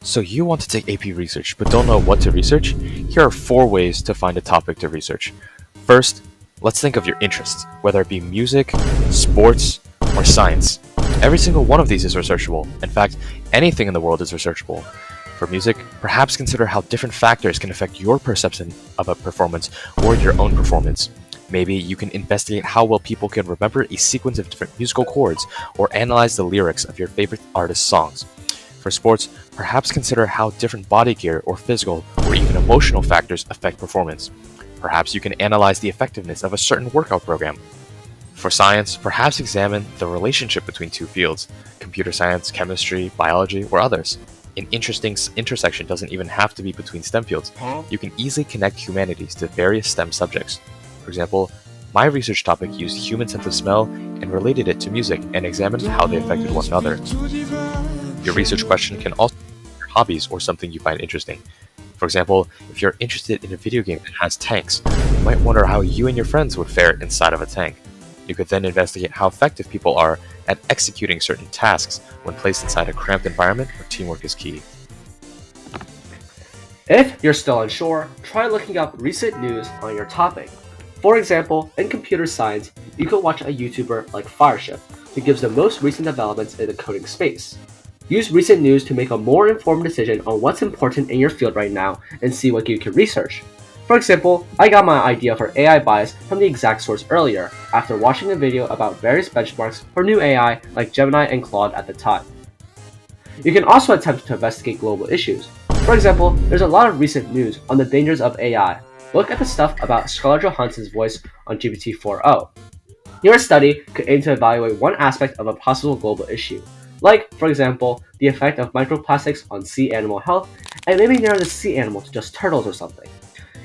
So you want to take AP Research but don't know what to research? Here are 4 ways to find a topic to research. First, let's think of your interests, whether it be music, sports, or science. Every single one of these is researchable. In fact, anything in the world is researchable. For music, perhaps consider how different factors can affect your perception of a performance or your own performance. Maybe you can investigate how well people can remember a sequence of different musical chords or analyze the lyrics of your favorite artist's songs. For sports, perhaps consider how different body gear or physical or even emotional factors affect performance. Perhaps you can analyze the effectiveness of a certain workout program. For science, perhaps examine the relationship between 2 fields, computer science, chemistry, biology, or others. An interesting intersection doesn't even have to be between STEM fields. You can easily connect humanities to various STEM subjects. For example, my research topic used human sense of smell and related it to music and examined how they affected one another. Your research question can also be your hobbies or something you find interesting. For example, if you're interested in a video game that has tanks, you might wonder how you and your friends would fare inside of a tank. You could then investigate how effective people are at executing certain tasks when placed inside a cramped environment where teamwork is key. If you're still unsure, try looking up recent news on your topic. For example, in computer science, you could watch a YouTuber like Fireship, who gives the most recent developments in the coding space. Use recent news to make a more informed decision on what's important in your field right now and see what you can research. For example, I got my idea for AI bias from the exact source earlier, after watching a video about various benchmarks for new AI like Gemini and Claude at the time. You can also attempt to investigate global issues. For example, there's a lot of recent news on the dangers of AI. Look at the stuff about Scarlett Johansson's voice on GPT-4o. Your study could aim to evaluate one aspect of a possible global issue, like, for example, the effect of microplastics on sea animal health, and maybe narrow the sea animal to just turtles or something.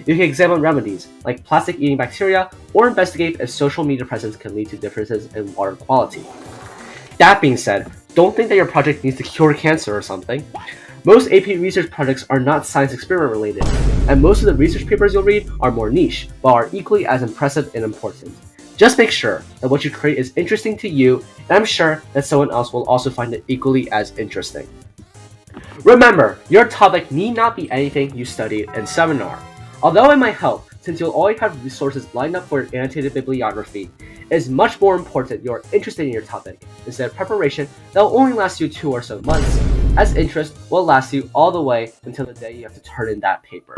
You can examine remedies, like plastic-eating bacteria, or investigate if social media presence can lead to differences in water quality. That being said, don't think that your project needs to cure cancer or something. Most AP research projects are not science experiment related, and most of the research papers you'll read are more niche, but are equally as impressive and important. Just make sure that what you create is interesting to you, and I'm sure that someone else will also find it equally as interesting. Remember, your topic need not be anything you studied in seminar. Although it might help, since you'll always have resources lined up for your annotated bibliography, it is much more important you're interested in your topic, instead of preparation that will only last you 2 or so months, as interest will last you all the way until the day you have to turn in that paper.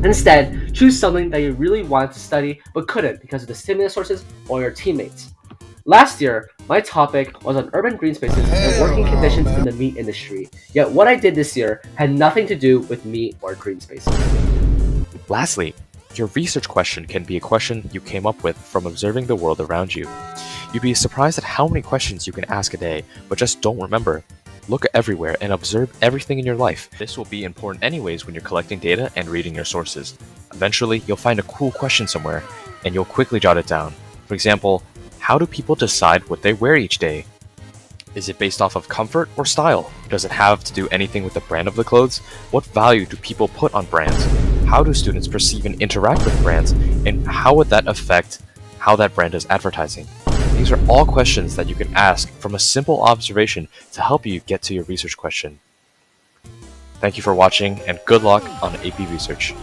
Instead, choose something that you really wanted to study but couldn't because of the stimulus sources or your teammates. Last year, my topic was on urban green spaces and working conditions in the meat industry, yet what I did this year had nothing to do with meat or green spaces. Lastly, your research question can be a question you came up with from observing the world around you. You'd be surprised at how many questions you can ask a day, but just don't remember. Look everywhere and observe everything in your life. This will be important anyways when you're collecting data and reading your sources. Eventually, you'll find a cool question somewhere, and you'll quickly jot it down. For example, how do people decide what they wear each day? Is it based off of comfort or style? Does it have to do anything with the brand of the clothes? What value do people put on brands? How do students perceive and interact with brands? And how would that affect how that brand is advertising? These are all questions that you can ask from a simple observation to help you get to your research question. Thank you for watching and good luck on AP Research.